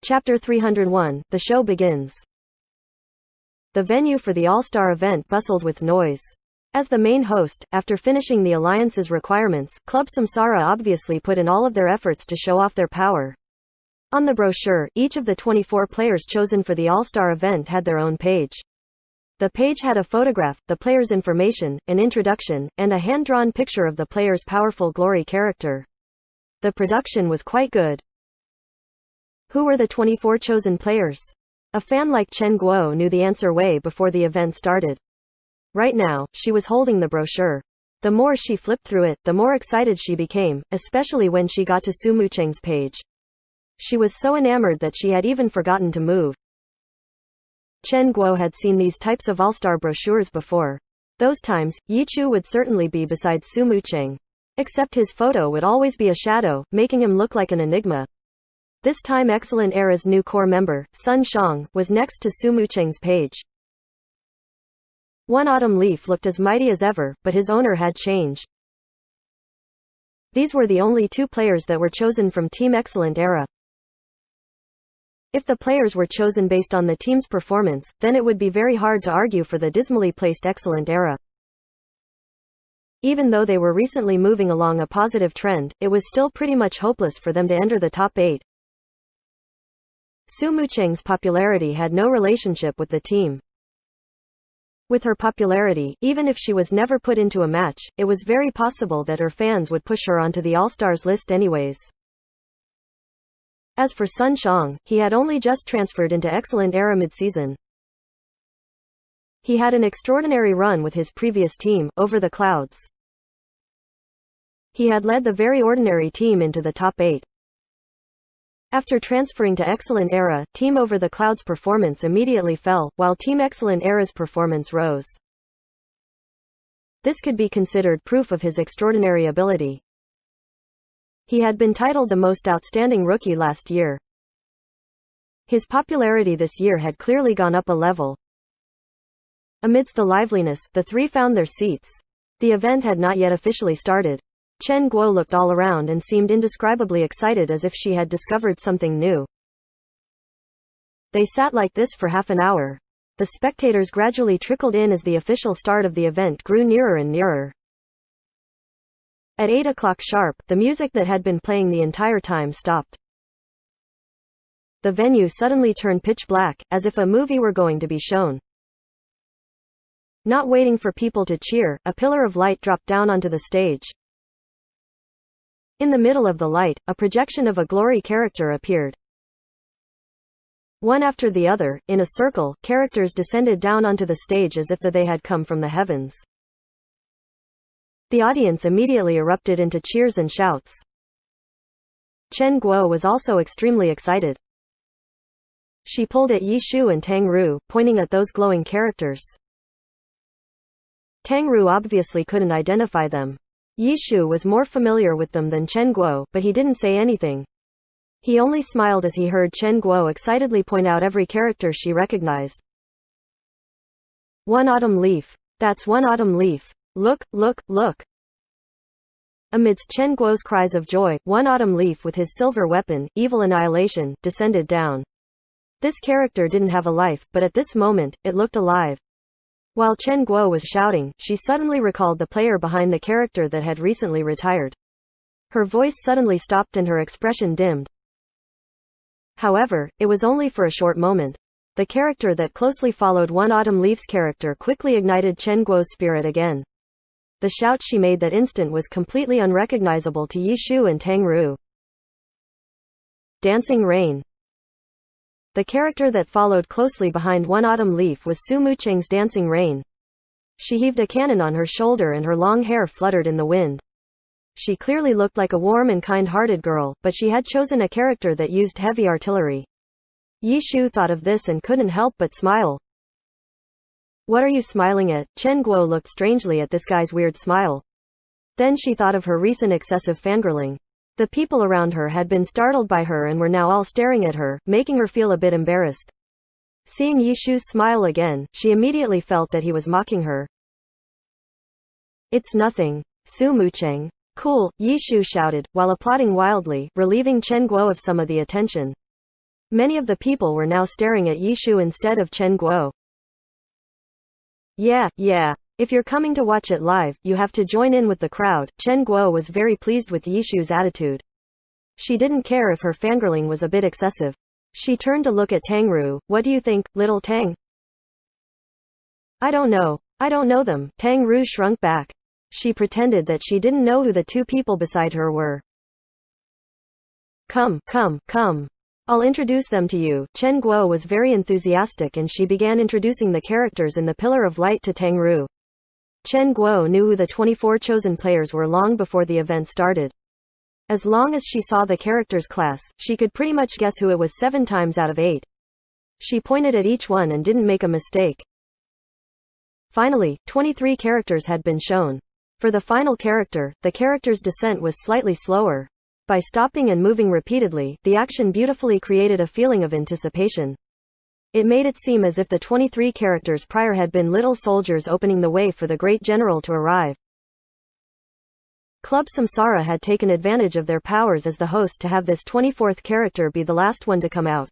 Chapter 301, The show begins. The venue for the All-Star event bustled with noise. As the main host, after finishing the Alliance's requirements, Club Samsara obviously put in all of their efforts to show off their power. On the brochure, each of the 24 players chosen for the All-Star event had their own page. The page had a photograph, the player's information, an introduction, and a hand-drawn picture of the player's powerful glory character. The production was quite good. Who were the 24 chosen players? A fan like Chen Guo knew the answer way before the event started. Right now, she was holding the brochure. The more she flipped through it, the more excited she became, especially when she got to Su Mucheng's page. She was so enamored that she had even forgotten to move. Chen Guo had seen these types of all-star brochures before. Those times, Yi Chu would certainly be beside Su Mucheng. Except his photo would always be a shadow, making him look like an enigma. This time Excellent Era's new core member, Sun Shang, was next to Su Mucheng's page. One Autumn Leaf looked as mighty as ever, but his owner had changed. These were the only two players that were chosen from Team Excellent Era. If the players were chosen based on the team's performance, then it would be very hard to argue for the dismally placed Excellent Era. Even though they were recently moving along a positive trend, it was still pretty much hopeless for them to enter the top 8. Su Mucheng's popularity had no relationship with the team. With her popularity, even if she was never put into a match, it was very possible that her fans would push her onto the All-Stars list anyways. As for Sun Shang, he had only just transferred into Excellent Era mid-season. He had an extraordinary run with his previous team, Over the Clouds. He had led the very ordinary team into the top 8. After transferring to Excellent Era, Team Over the Clouds' performance immediately fell, while Team Excellent Era's performance rose. This could be considered proof of his extraordinary ability. He had been titled the most outstanding rookie last year. His popularity this year had clearly gone up a level. Amidst the liveliness, the three found their seats. The event had not yet officially started. Chen Guo looked all around and seemed indescribably excited, as if she had discovered something new. They sat like this for half an hour. The spectators gradually trickled in as the official start of the event grew nearer and nearer. At 8 o'clock sharp, the music that had been playing the entire time stopped. The venue suddenly turned pitch black, as if a movie were going to be shown. Not waiting for people to cheer, a pillar of light dropped down onto the stage. In the middle of the light, a projection of a glory character appeared. One after the other, in a circle, characters descended down onto the stage as if they had come from the heavens. The audience immediately erupted into cheers and shouts. Chen Guo was also extremely excited. She pulled at Yi Shu and Tang Ru, pointing at those glowing characters. Tang Ru obviously couldn't identify them. Yi Shu was more familiar with them than Chen Guo, but he didn't say anything. He only smiled as he heard Chen Guo excitedly point out every character she recognized. One Autumn Leaf. That's One Autumn Leaf. Look, look, look. Amidst Chen Guo's cries of joy, One Autumn Leaf with his silver weapon, Evil Annihilation, descended down. This character didn't have a life, but at this moment, it looked alive. While Chen Guo was shouting, she suddenly recalled the player behind the character that had recently retired. Her voice suddenly stopped and her expression dimmed. However, it was only for a short moment. The character that closely followed One Autumn Leaf's character quickly ignited Chen Guo's spirit again. The shout she made that instant was completely unrecognizable to Yi Shu and Tang Ru. Dancing Rain. The character that followed closely behind One Autumn Leaf was Su Mucheng's Dancing Rain. She heaved a cannon on her shoulder and her long hair fluttered in the wind. She clearly looked like a warm and kind-hearted girl, but she had chosen a character that used heavy artillery. Yi Shu thought of this and couldn't help but smile. What are you smiling at? Chen Guo looked strangely at this guy's weird smile. Then she thought of her recent excessive fangirling. The people around her had been startled by her and were now all staring at her, making her feel a bit embarrassed. Seeing Yi Shu's smile again, she immediately felt that he was mocking her. It's nothing. Su Mucheng. Cool, Yi Shu shouted, while applauding wildly, relieving Chen Guo of some of the attention. Many of the people were now staring at Yishu instead of Chen Guo. Yeah. If you're coming to watch it live, you have to join in with the crowd. Chen Guo was very pleased with Yishu's attitude. She didn't care if her fangirling was a bit excessive. She turned to look at Tang Ru. What do you think, little Tang? I don't know them. Tang Ru shrunk back. She pretended that she didn't know who the two people beside her were. Come. I'll introduce them to you. Chen Guo was very enthusiastic and she began introducing the characters in the Pillar of Light to Tang Ru. Chen Guo knew who the 24 chosen players were long before the event started. As long as she saw the characters class, she could pretty much guess who it was 7 times out of 8. She pointed at each one and didn't make a mistake. Finally, 23 characters had been shown. For the final character, the character's descent was slightly slower. By stopping and moving repeatedly, the action beautifully created a feeling of anticipation. It made it seem as if the 23 characters prior had been little soldiers opening the way for the great general to arrive. Club Samsara had taken advantage of their powers as the host to have this 24th character be the last one to come out.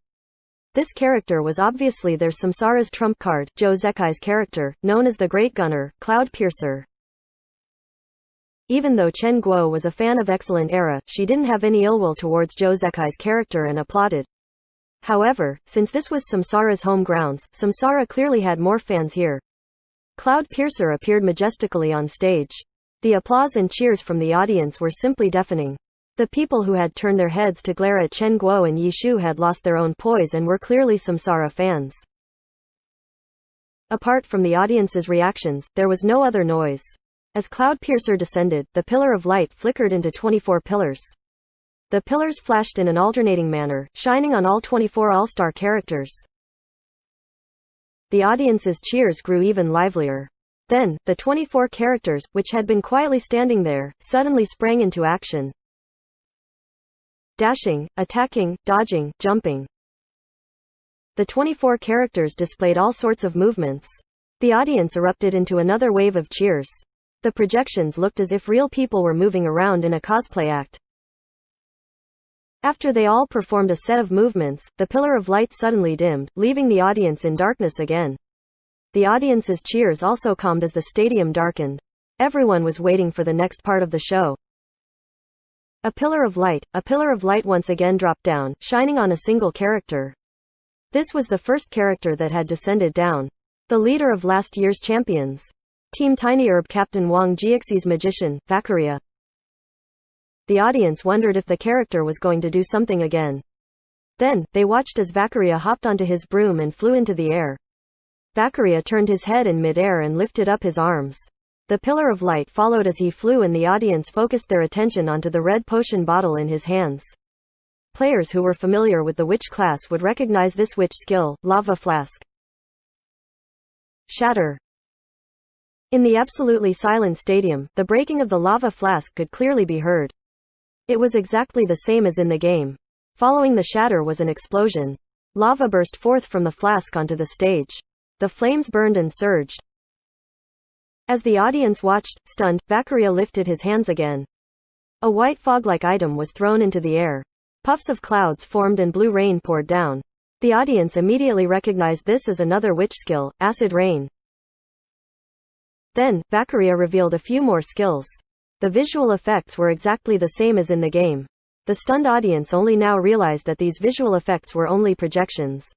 This character was obviously their Samsara's trump card, Zhou Zekai's character, known as the Great Gunner, Cloud Piercer. Even though Chen Guo was a fan of Excellent Era, she didn't have any ill will towards Zhou Zekai's character and applauded. However, since this was Samsara's home grounds, Samsara clearly had more fans here. Cloud Piercer appeared majestically on stage. The applause and cheers from the audience were simply deafening. The people who had turned their heads to glare at Chen Guo and Yishu had lost their own poise and were clearly Samsara fans. Apart from the audience's reactions, there was no other noise. As Cloud Piercer descended, the Pillar of Light flickered into 24 pillars. The pillars flashed in an alternating manner, shining on all 24 all-star characters. The audience's cheers grew even livelier. Then, the 24 characters, which had been quietly standing there, suddenly sprang into action. Dashing, attacking, dodging, jumping. The 24 characters displayed all sorts of movements. The audience erupted into another wave of cheers. The projections looked as if real people were moving around in a cosplay act. After they all performed a set of movements, the Pillar of Light suddenly dimmed, leaving the audience in darkness again. The audience's cheers also calmed as the stadium darkened. Everyone was waiting for the next part of the show. A Pillar of Light once again dropped down, shining on a single character. This was the first character that had descended down. The leader of last year's champions. Team Tiny Herb Captain Wang Jiaxi's magician, Valkyria. The audience wondered if the character was going to do something again. Then, they watched as Valkyria hopped onto his broom and flew into the air. Valkyria turned his head in mid-air and lifted up his arms. The Pillar of Light followed as he flew and the audience focused their attention onto the red potion bottle in his hands. Players who were familiar with the witch class would recognize this witch skill, Lava Flask. Shatter. In the absolutely silent stadium, the breaking of the lava flask could clearly be heard. It was exactly the same as in the game. Following the shatter was an explosion. Lava burst forth from the flask onto the stage. The flames burned and surged. As the audience watched, stunned, Valkyria lifted his hands again. A white fog-like item was thrown into the air. Puffs of clouds formed and blue rain poured down. The audience immediately recognized this as another witch skill, Acid Rain. Then, Valkyria revealed a few more skills. The visual effects were exactly the same as in the game. The stunned audience only now realized that these visual effects were only projections.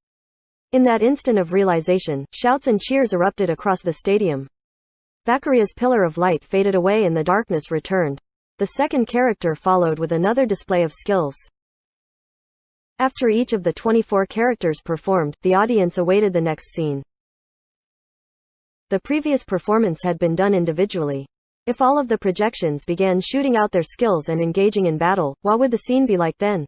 In that instant of realization, shouts and cheers erupted across the stadium. Valkyria's Pillar of Light faded away and the darkness returned. The second character followed with another display of skills. After each of the 24 characters performed, the audience awaited the next scene. The previous performance had been done individually. If all of the projections began shooting out their skills and engaging in battle, what would the scene be like then?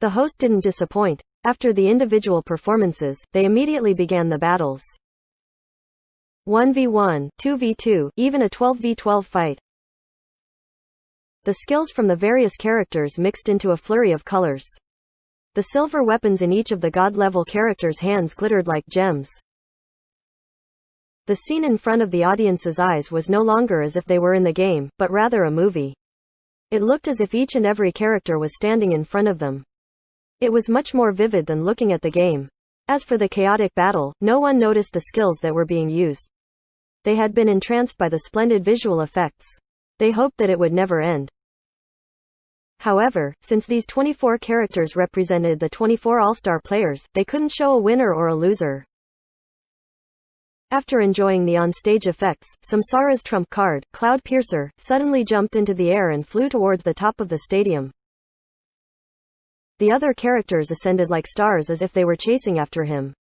The host didn't disappoint. After the individual performances, they immediately began the battles. 1v1, 2v2, even a 12v12 fight. The skills from the various characters mixed into a flurry of colors. The silver weapons in each of the god-level characters' hands glittered like gems. The scene in front of the audience's eyes was no longer as if they were in the game, but rather a movie. It looked as if each and every character was standing in front of them. It was much more vivid than looking at the game. As for the chaotic battle, no one noticed the skills that were being used. They had been entranced by the splendid visual effects. They hoped that it would never end. However, since these 24 characters represented the 24 All-Star players, they couldn't show a winner or a loser. After enjoying the on-stage effects, Samsara's trump card, Cloud Piercer, suddenly jumped into the air and flew towards the top of the stadium. The other characters ascended like stars as if they were chasing after him.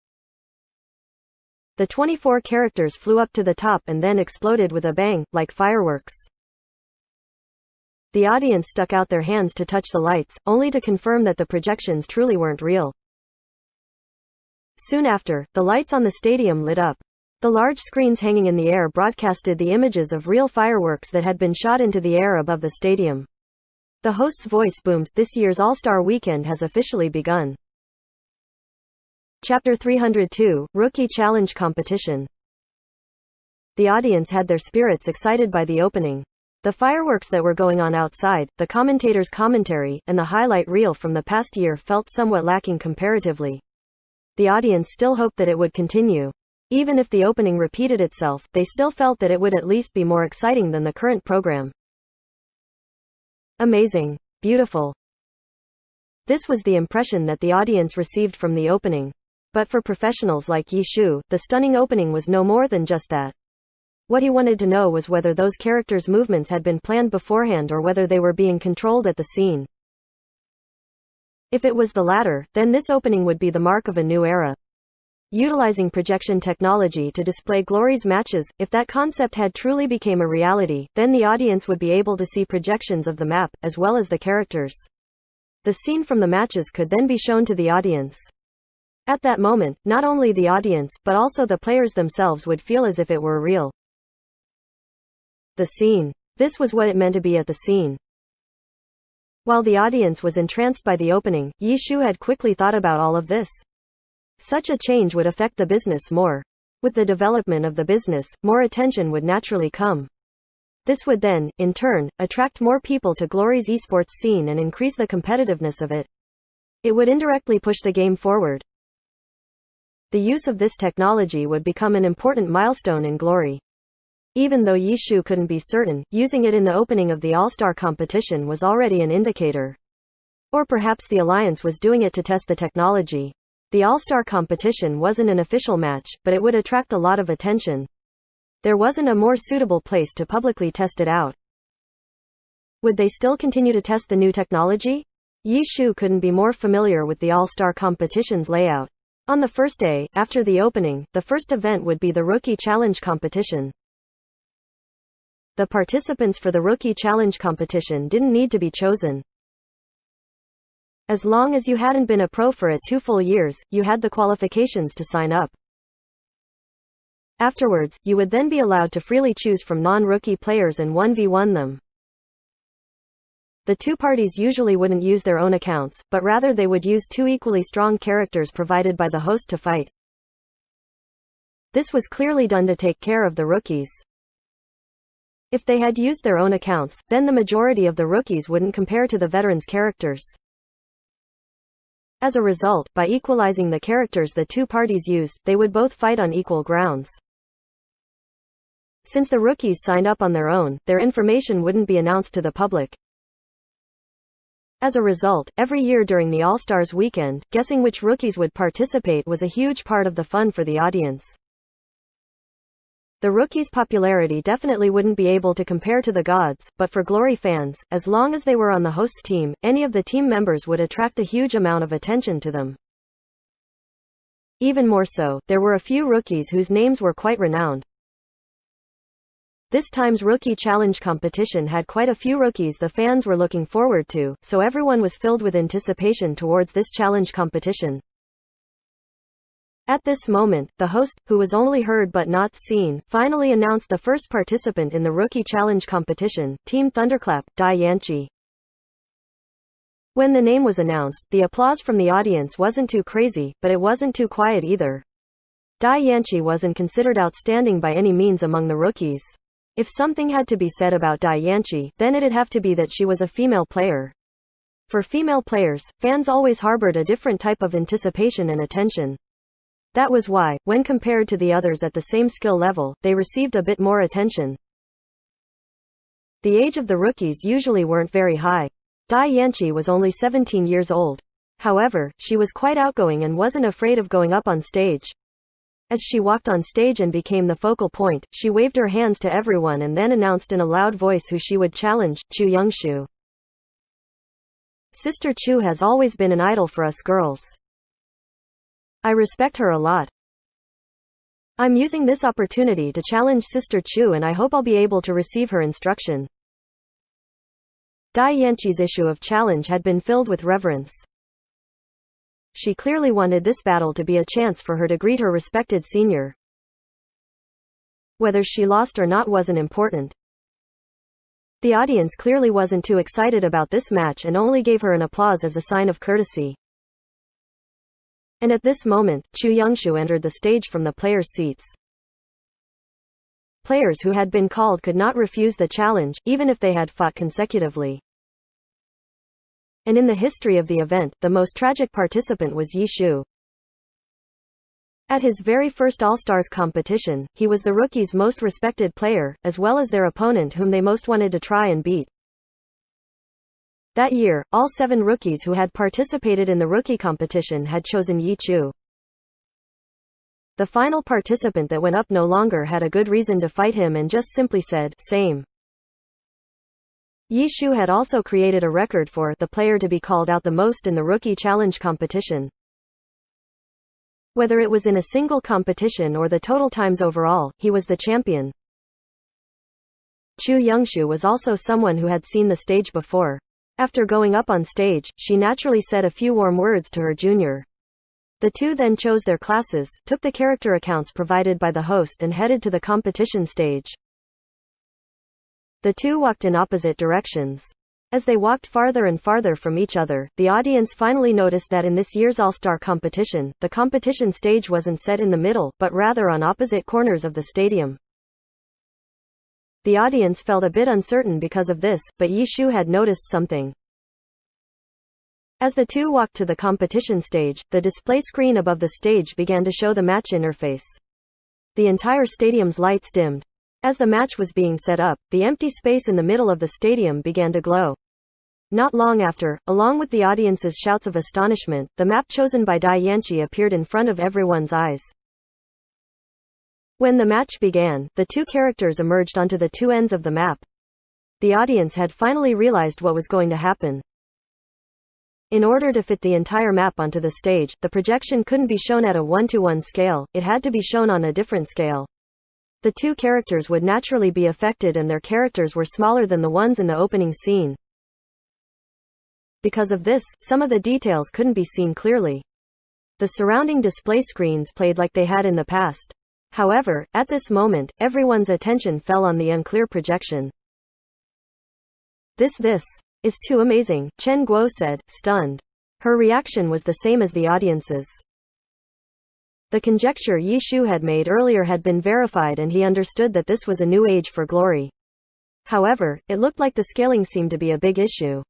The 24 characters flew up to the top and then exploded with a bang, like fireworks. The audience stuck out their hands to touch the lights, only to confirm that the projections truly weren't real. Soon after, the lights on the stadium lit up. The large screens hanging in the air broadcasted the images of real fireworks that had been shot into the air above the stadium. The host's voice boomed, "This year's All-Star Weekend has officially begun." Chapter 302, Rookie Challenge Competition. The audience had their spirits excited by the opening. The fireworks that were going on outside, the commentators' commentary, and the highlight reel from the past year felt somewhat lacking comparatively. The audience still hoped that it would continue. Even if the opening repeated itself, they still felt that it would at least be more exciting than the current program. Amazing. Beautiful. This was the impression that the audience received from the opening. But for professionals like Yi Shu, the stunning opening was no more than just that. What he wanted to know was whether those characters' movements had been planned beforehand or whether they were being controlled at the scene. If it was the latter, then this opening would be the mark of a new era. Utilizing projection technology to display Glory's matches, if that concept had truly become a reality, then the audience would be able to see projections of the map, as well as the characters. The scene from the matches could then be shown to the audience. At that moment, not only the audience, but also the players themselves would feel as if it were real. The scene. This was what it meant to be at the scene. While the audience was entranced by the opening, Yi Shu had quickly thought about all of this. Such a change would affect the business more. With the development of the business, more attention would naturally come. This would then, in turn, attract more people to Glory's esports scene and increase the competitiveness of it. It would indirectly push the game forward. The use of this technology would become an important milestone in Glory. Even though Yi Shu couldn't be certain, using it in the opening of the All-Star competition was already an indicator. Or perhaps the Alliance was doing it to test the technology. The All-Star competition wasn't an official match, but it would attract a lot of attention. There wasn't a more suitable place to publicly test it out. Would they still continue to test the new technology? Yi Shu couldn't be more familiar with the All-Star competition's layout. On the first day, after the opening, the first event would be the Rookie Challenge competition. The participants for the Rookie Challenge competition didn't need to be chosen. As long as you hadn't been a pro for 2 full years, you had the qualifications to sign up. Afterwards, you would then be allowed to freely choose from non-rookie players and 1v1 them. The two parties usually wouldn't use their own accounts, but rather they would use 2 equally strong characters provided by the host to fight. This was clearly done to take care of the rookies. If they had used their own accounts, then the majority of the rookies wouldn't compare to the veterans' characters. As a result, by equalizing the characters the two parties used, they would both fight on equal grounds. Since the rookies signed up on their own, their information wouldn't be announced to the public. As a result, every year during the All-Stars weekend, guessing which rookies would participate was a huge part of the fun for the audience. The rookies' popularity definitely wouldn't be able to compare to the gods, but for Glory fans, as long as they were on the host's team, any of the team members would attract a huge amount of attention to them. Even more so, there were a few rookies whose names were quite renowned. This time's Rookie Challenge competition had quite a few rookies the fans were looking forward to, so everyone was filled with anticipation towards this challenge competition. At this moment, the host, who was only heard but not seen, finally announced the first participant in the Rookie Challenge competition, Team Thunderclap, Dai Yanqi. When the name was announced, the applause from the audience wasn't too crazy, but it wasn't too quiet either. Dai Yanqi wasn't considered outstanding by any means among the rookies. If something had to be said about Dai Yanqi, then it'd have to be that she was a female player. For female players, fans always harbored a different type of anticipation and attention. That was why, when compared to the others at the same skill level, they received a bit more attention. The age of the rookies usually weren't very high. Dai Yanqi was only 17 years old. However, she was quite outgoing and wasn't afraid of going up on stage. As she walked on stage and became the focal point, she waved her hands to everyone and then announced in a loud voice who she would challenge, Chu Yongshu. Sister Chu has always been an idol for us girls. I respect her a lot. I'm using this opportunity to challenge Sister Chu and I hope I'll be able to receive her instruction. Dai Yanqi's issue of challenge had been filled with reverence. She clearly wanted this battle to be a chance for her to greet her respected senior. Whether she lost or not wasn't important. The audience clearly wasn't too excited about this match and only gave her an applause as a sign of courtesy. And at this moment, Chu Yongshu entered the stage from the players' seats. Players who had been called could not refuse the challenge, even if they had fought consecutively. And in the history of the event, the most tragic participant was Yi Shu. At his very first All-Stars competition, he was the rookies' most respected player, as well as their opponent whom they most wanted to try and beat. That year, all 7 rookies who had participated in the rookie competition had chosen Yi Chu. The final participant that went up no longer had a good reason to fight him and just simply said, "Same." Yi Shu had also created a record for the player to be called out the most in the rookie challenge competition. Whether it was in a single competition or the total times overall, he was the champion. Chu Yongshu was also someone who had seen the stage before. After going up on stage, she naturally said a few warm words to her junior. The two then chose their classes, took the character accounts provided by the host and headed to the competition stage. The two walked in opposite directions. As they walked farther and farther from each other, the audience finally noticed that in this year's All-Star competition, the competition stage wasn't set in the middle, but rather on opposite corners of the stadium. The audience felt a bit uncertain because of this, but Yi Shu had noticed something. As the two walked to the competition stage, the display screen above the stage began to show the match interface. The entire stadium's lights dimmed. As the match was being set up, the empty space in the middle of the stadium began to glow. Not long after, along with the audience's shouts of astonishment, the map chosen by Dai Yanqi appeared in front of everyone's eyes. When the match began, the two characters emerged onto the two ends of the map. The audience had finally realized what was going to happen. In order to fit the entire map onto the stage, the projection couldn't be shown at a 1:1 scale, it had to be shown on a different scale. The two characters would naturally be affected and their characters were smaller than the ones in the opening scene. Because of this, some of the details couldn't be seen clearly. The surrounding display screens played like they had in the past. However, at this moment, everyone's attention fell on the unclear projection. This is too amazing, Chen Guo said, stunned. Her reaction was the same as the audience's. The conjecture Yi Shu had made earlier had been verified and he understood that this was a new age for glory. However, it looked like the scaling seemed to be a big issue.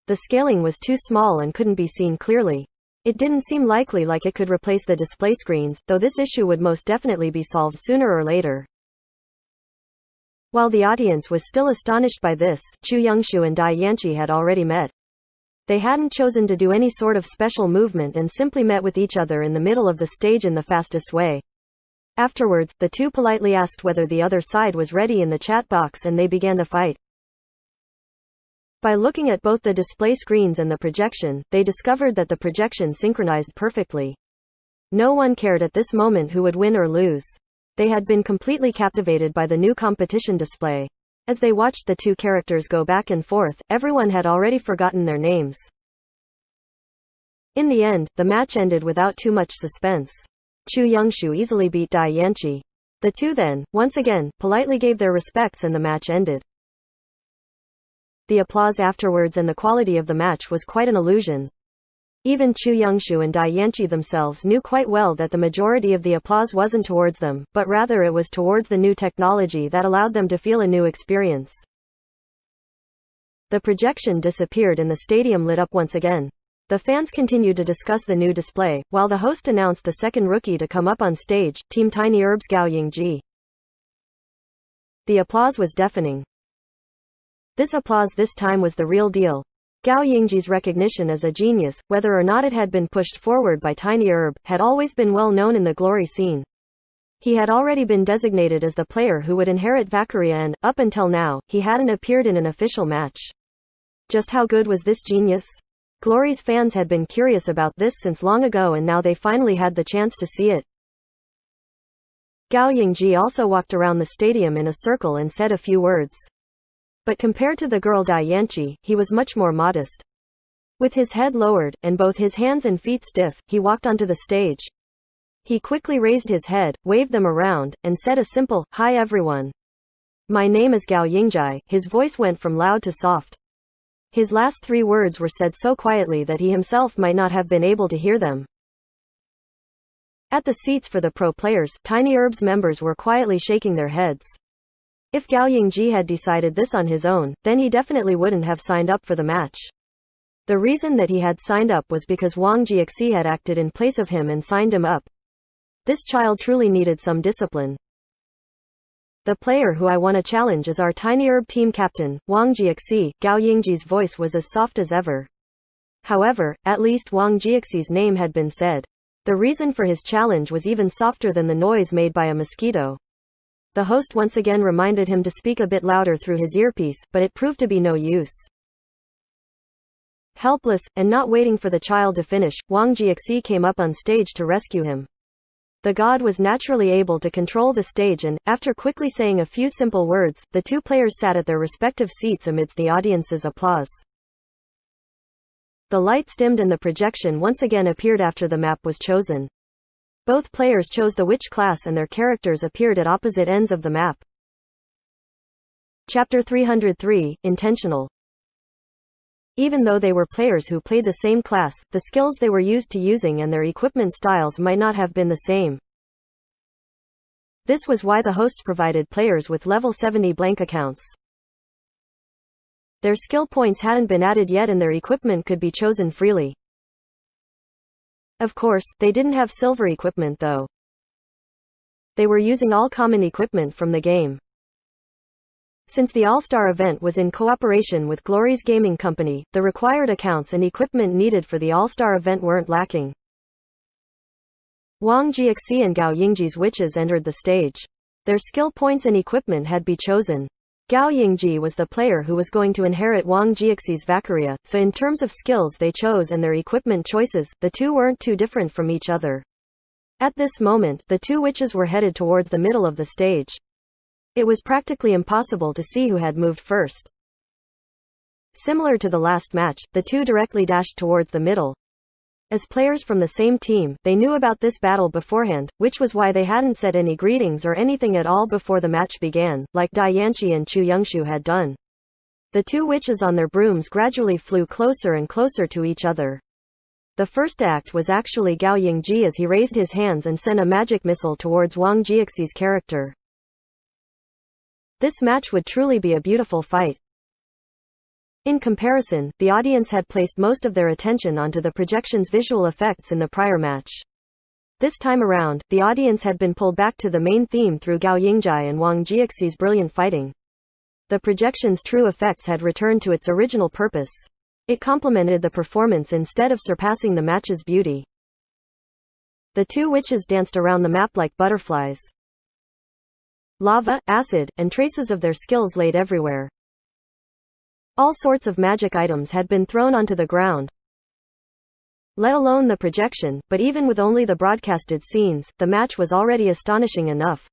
The scaling was too small and couldn't be seen clearly. It didn't seem likely like it could replace the display screens, though this issue would most definitely be solved sooner or later. While the audience was still astonished by this, Chu Yongshu and Dai Yanqi had already met. They hadn't chosen to do any sort of special movement and simply met with each other in the middle of the stage in the fastest way. Afterwards, the two politely asked whether the other side was ready in the chat box and they began to fight. By looking at both the display screens and the projection, they discovered that the projection synchronized perfectly. No one cared at this moment who would win or lose. They had been completely captivated by the new competition display. As they watched the two characters go back and forth, everyone had already forgotten their names. In the end, the match ended without too much suspense. Chu Yongshu easily beat Dai Yanqi. The two then, once again, politely gave their respects and the match ended. The applause afterwards and the quality of the match was quite an illusion. Even Chu Yongshu and Dai Yanqi themselves knew quite well that the majority of the applause wasn't towards them, but rather it was towards the new technology that allowed them to feel a new experience. The projection disappeared and the stadium lit up once again. The fans continued to discuss the new display, while the host announced the second rookie to come up on stage, Team Tiny Herb's Gao Yingji. The applause was deafening. This applause this time was the real deal. Gao Yingji's recognition as a genius, whether or not it had been pushed forward by Tiny Herb, had always been well known in the glory scene. He had already been designated as the player who would inherit Valkyria and, up until now, he hadn't appeared in an official match. Just how good was this genius? Glory's fans had been curious about this since long ago and now they finally had the chance to see it. Gao Yingji also walked around the stadium in a circle and said a few words. But compared to the girl Dai Yanqi, he was much more modest. With his head lowered, and both his hands and feet stiff, he walked onto the stage. He quickly raised his head, waved them around, and said a simple, "Hi everyone. My name is Gao Yingji." His voice went from loud to soft. His last 3 words were said so quietly that he himself might not have been able to hear them. At the seats for the pro players, Tiny Herb's members were quietly shaking their heads. If Gao Yingji had decided this on his own, then he definitely wouldn't have signed up for the match. The reason that he had signed up was because Wang Jiexi had acted in place of him and signed him up. This child truly needed some discipline. The player who I want to challenge is our Tiny Herb team captain, Wang Jiexi. Gao Yingji's voice was as soft as ever. However, at least Wang Jiexi's name had been said. The reason for his challenge was even softer than the noise made by a mosquito. The host once again reminded him to speak a bit louder through his earpiece, but it proved to be no use. Helpless, and not waiting for the child to finish, Wang Jiexi came up on stage to rescue him. The god was naturally able to control the stage and, after quickly saying a few simple words, the 2 players sat at their respective seats amidst the audience's applause. The lights dimmed and the projection once again appeared after the map was chosen. Both players chose the witch class and their characters appeared at opposite ends of the map. Chapter 303, Intentional. Even though they were players who played the same class, the skills they were used to using and their equipment styles might not have been the same. This was why the hosts provided players with level 70 blank accounts. Their skill points hadn't been added yet and their equipment could be chosen freely. Of course, they didn't have silver equipment though. They were using all common equipment from the game. Since the All-Star event was in cooperation with Glory's gaming company, the required accounts and equipment needed for the All-Star event weren't lacking. Wang Jiexi and Gao Yingji's witches entered the stage. Their skill points and equipment had been chosen. Gao Yingji was the player who was going to inherit Wang Jiexi's Valkyria, so in terms of skills they chose and their equipment choices, the 2 weren't too different from each other. At this moment, the 2 witches were headed towards the middle of the stage. It was practically impossible to see who had moved first. Similar to the last match, the 2 directly dashed towards the middle. As players from the same team, they knew about this battle beforehand, which was why they hadn't said any greetings or anything at all before the match began, like Dai Yanqi and Chu Yongshu had done. The 2 witches on their brooms gradually flew closer and closer to each other. The first act was actually Gao Yingji as he raised his hands and sent a magic missile towards Wang Jiexi's character. This match would truly be a beautiful fight. In comparison, the audience had placed most of their attention onto the projection's visual effects in the prior match. This time around, the audience had been pulled back to the main theme through Gao Yingji and Wang Jiexi's brilliant fighting. The projection's true effects had returned to its original purpose. It complemented the performance instead of surpassing the match's beauty. The 2 witches danced around the map like butterflies. Lava, acid, and traces of their skills laid everywhere. All sorts of magic items had been thrown onto the ground. Let alone the projection, but even with only the broadcasted scenes, the match was already astonishing enough.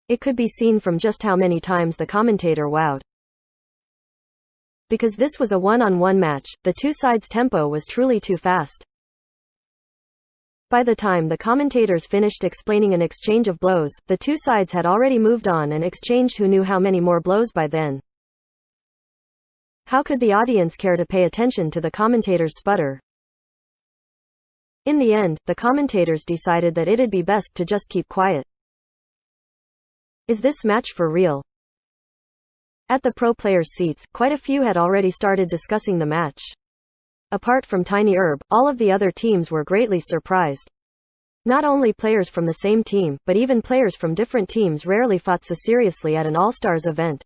It could be seen from just how many times the commentator wowed. Because this was a one-on-one match, the 2 sides' tempo was truly too fast. By the time the commentators finished explaining an exchange of blows, the 2 sides had already moved on and exchanged who knew how many more blows by then. How could the audience care to pay attention to the commentator's sputter? In the end, the commentators decided that it'd be best to just keep quiet. Is this match for real? At the pro players' seats, quite a few had already started discussing the match. Apart from Tiny Herb, all of the other teams were greatly surprised. Not only players from the same team, but even players from different teams rarely fought so seriously at an All-Stars event.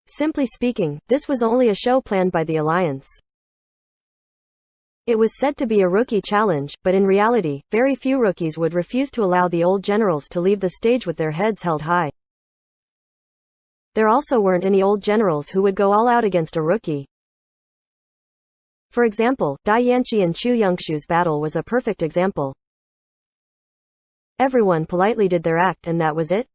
Simply speaking, this was only a show planned by the Alliance. It was said to be a rookie challenge, but in reality, very few rookies would refuse to allow the old generals to leave the stage with their heads held high. There also weren't any old generals who would go all out against a rookie. For example, Dai Yanqi and Chu Yongshu's battle was a perfect example. Everyone politely did their act and that was it.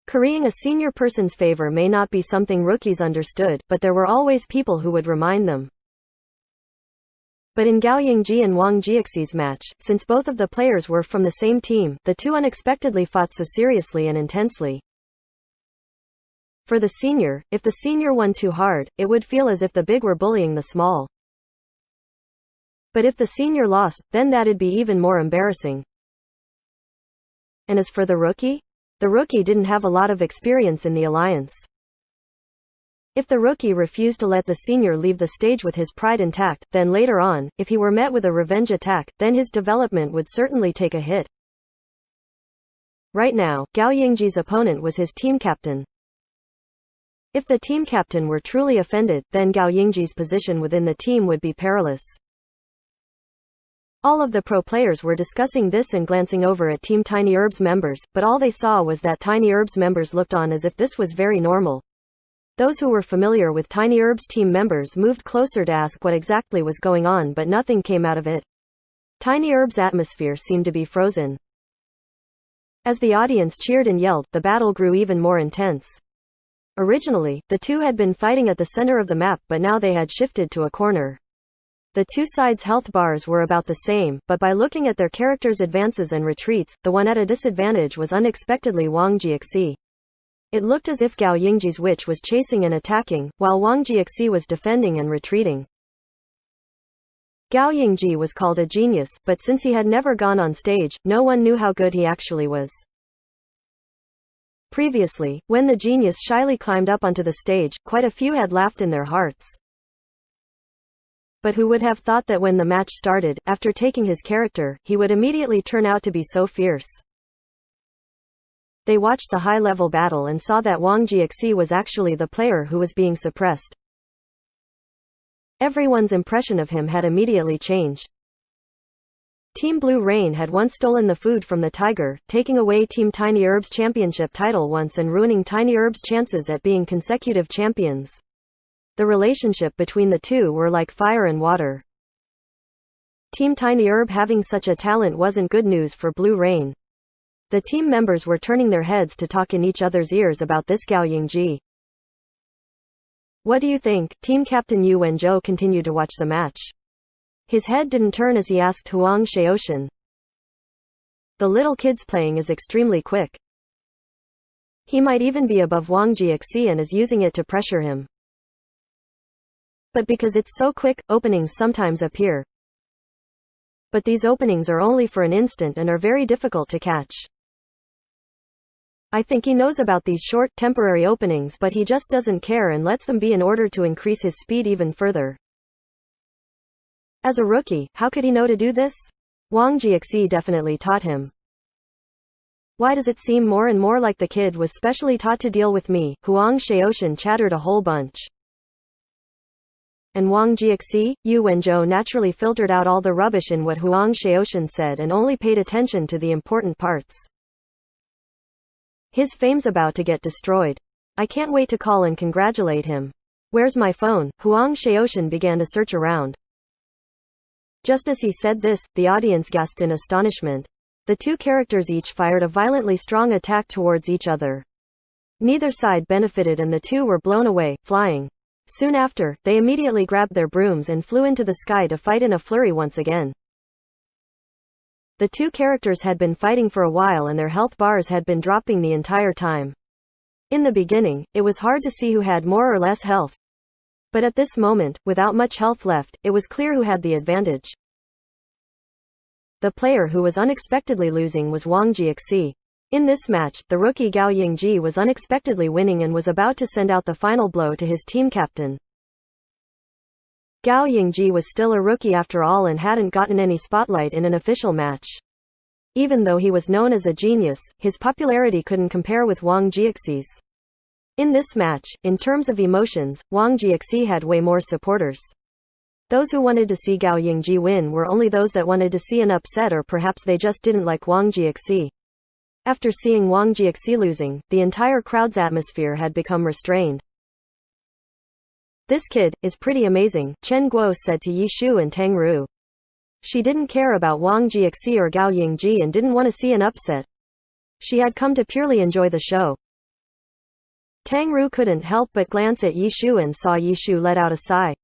Currying a senior person's favor may not be something rookies understood, but there were always people who would remind them. But in Gao Yingji and Wang Jiaxi's match, since both of the players were from the same team, the two unexpectedly fought so seriously and intensely. For the senior, if the senior won too hard, it would feel as if the big were bullying the small. But if the senior lost, then that'd be even more embarrassing. And as for the rookie didn't have a lot of experience in the Alliance. If the rookie refused to let the senior leave the stage with his pride intact, then later on, if he were met with a revenge attack, then his development would certainly take a hit. Right now, Gao Yingji's opponent was his team captain. If the team captain were truly offended, then Gao Yingji's position within the team would be perilous. All of the pro players were discussing this and glancing over at Team Tiny Herb's members, but all they saw was that Tiny Herb's members looked on as if this was very normal. Those who were familiar with Tiny Herb's team members moved closer to ask what exactly was going on, but nothing came out of it. Tiny Herb's atmosphere seemed to be frozen. As the audience cheered and yelled, the battle grew even more intense. Originally, the two had been fighting at the center of the map, but now they had shifted to a corner. The two sides' health bars were about the same, but by looking at their characters' advances and retreats, the one at a disadvantage was unexpectedly Wang Jiaxi. It looked as if Gao Yingji's witch was chasing and attacking, while Wang Jiaxi was defending and retreating. Gao Yingji was called a genius, but since he had never gone on stage, no one knew how good he actually was. Previously, when the genius shyly climbed up onto the stage, quite a few had laughed in their hearts. But who would have thought that when the match started, after taking his character, he would immediately turn out to be so fierce? They watched the high-level battle and saw that Wang Jiaxi was actually the player who was being suppressed. Everyone's impression of him had immediately changed. Team Blue Rain had once stolen the food from the tiger, taking away Team Tiny Herb's championship title once and ruining Tiny Herb's chances at being consecutive champions. The relationship between the two were like fire and water. Team Tiny Herb having such a talent wasn't good news for Blue Rain. The team members were turning their heads to talk in each other's ears about this Gao Yingji. What do you think? Team captain Yu Wenzhou continued to watch the match. His head didn't turn as he asked Huang Shaoshan. The little kid's playing is extremely quick. He might even be above Wang Jiaxi and is using it to pressure him. But because it's so quick, openings sometimes appear. But these openings are only for an instant and are very difficult to catch. I think he knows about these short, temporary openings, but he just doesn't care and lets them be in order to increase his speed even further. As a rookie, how could he know to do this? Wang Jiaxi definitely taught him. Why does it seem more and more like the kid was specially taught to deal with me? Huang Shaoshan chattered a whole bunch. And Wang Jiaxi? Yu Wenzhou naturally filtered out all the rubbish in what Huang Shaoshan said and only paid attention to the important parts. His fame's about to get destroyed. I can't wait to call and congratulate him. Where's my phone? Huang Shaoshan began to search around. Just as he said this, the audience gasped in astonishment. The two characters each fired a violently strong attack towards each other. Neither side benefited and the two were blown away, flying. Soon after, they immediately grabbed their brooms and flew into the sky to fight in a flurry once again. The two characters had been fighting for a while and their health bars had been dropping the entire time. In the beginning, it was hard to see who had more or less health. But at this moment, without much health left, it was clear who had the advantage. The player who was unexpectedly losing was Wang Jiaxi. In this match, the rookie Gao Yingji was unexpectedly winning and was about to send out the final blow to his team captain. Gao Yingji was still a rookie after all and hadn't gotten any spotlight in an official match. Even though he was known as a genius, his popularity couldn't compare with Wang Jiaxi's. In this match, in terms of emotions, Wang Jiaxi had way more supporters. Those who wanted to see Gao Yingji win were only those that wanted to see an upset, or perhaps they just didn't like Wang Jiaxi. After seeing Wang Jiaxi losing, the entire crowd's atmosphere had become restrained. "This kid is pretty amazing," Chen Guo said to Yi Shu and Tang Ru. She didn't care about Wang Jiaxi or Gao Yingji and didn't want to see an upset. She had come to purely enjoy the show. Tang Ru couldn't help but glance at Yi Shu and saw Yi Shu let out a sigh.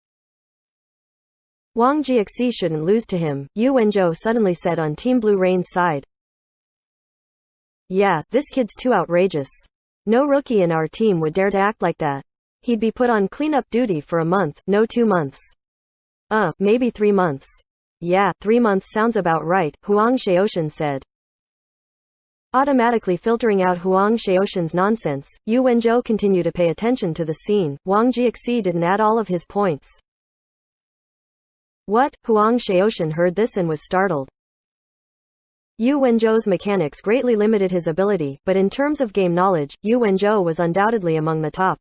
"Wang Jiaxi shouldn't lose to him," Yu Wenzhou suddenly said on Team Blue Rain's side. "Yeah, this kid's too outrageous. No rookie in our team would dare to act like that. He'd be put on cleanup duty for a month, no 2 months. Maybe 3 months. Yeah, 3 months sounds about right," Huang Xiaoshan said. Automatically filtering out Huang Xiaoshan's nonsense, Yu Wenzhou continued to pay attention to the scene. Wang Jiaxi didn't add all of his points. "What?" Huang Xiaoshan heard this and was startled. Yu Wenzhou's mechanics greatly limited his ability, but in terms of game knowledge, Yu Wenzhou was undoubtedly among the top.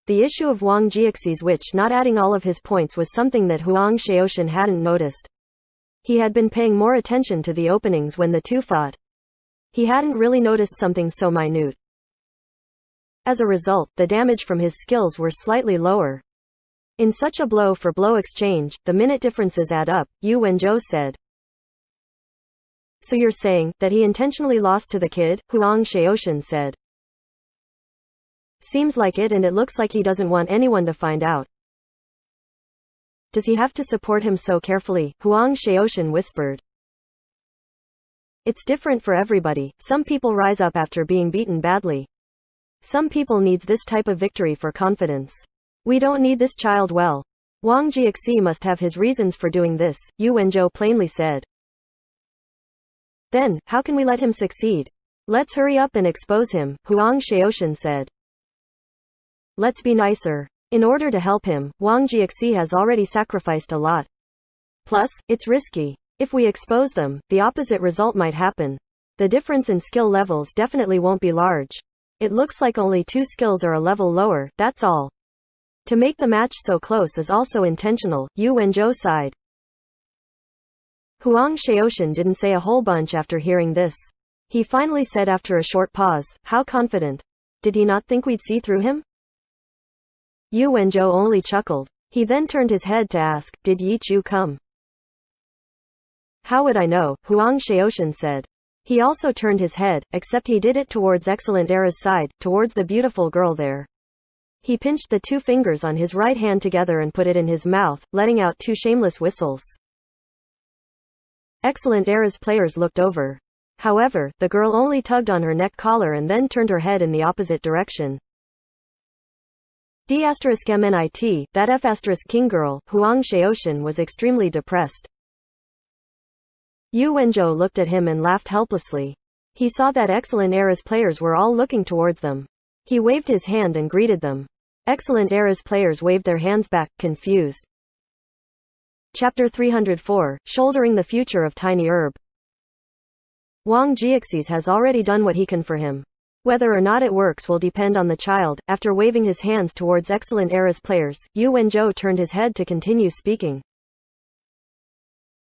The issue of Wang Jiaxi's witch not adding all of his points was something that Huang Xiaoshan hadn't noticed. He had been paying more attention to the openings when the two fought. He hadn't really noticed something so minute. As a result, the damage from his skills were slightly lower. "In such a blow-for-blow exchange, the minute differences add up," Yu Wenzhou said. "So you're saying that he intentionally lost to the kid?" Huang Xiaoshan said. "Seems like it, and it looks like he doesn't want anyone to find out." "Does he have to support him so carefully?" Huang Xiaoshan whispered. "It's different for everybody. Some people rise up after being beaten badly. Some people needs this type of victory for confidence. We don't need this child. Well, Wang Jiaxi must have his reasons for doing this," Yu Wenzhou plainly said. "Then, how can we let him succeed? Let's hurry up and expose him," Huang Xiaoshan said. "Let's be nicer. In order to help him, Wang Jiaxi has already sacrificed a lot. Plus, it's risky. If we expose them, the opposite result might happen. The difference in skill levels definitely won't be large. It looks like only 2 skills are a level lower, that's all. To make the match so close is also intentional," Yu Wenzhou sighed. Huang Xiaoshan didn't say a whole bunch after hearing this. He finally said after a short pause, "How confident? Did he not think we'd see through him?" Yu Wenzhou only chuckled. He then turned his head to ask, "Did Yi Chu come?" "How would I know?" Huang Xiaoshan said. He also turned his head, except he did it towards Excellent Era's side, towards the beautiful girl there. He pinched the 2 fingers on his right hand together and put it in his mouth, letting out 2 shameless whistles. Excellent Era's players looked over. However, the girl only tugged on her neck collar and then turned her head in the opposite direction. D*MNIT, that F* King girl, Huang Xiaoshan was extremely depressed. Yu Wenzhou looked at him and laughed helplessly. He saw that Excellent Era's players were all looking towards them. He waved his hand and greeted them. Excellent Era's players waved their hands back, confused. Chapter 304, Shouldering the Future of Tiny Herb. Wang Jiaxi has already done what he can for him. Whether or not it works will depend on the child. After waving his hands towards Excellent Era's players, Yu Wenzhou turned his head to continue speaking.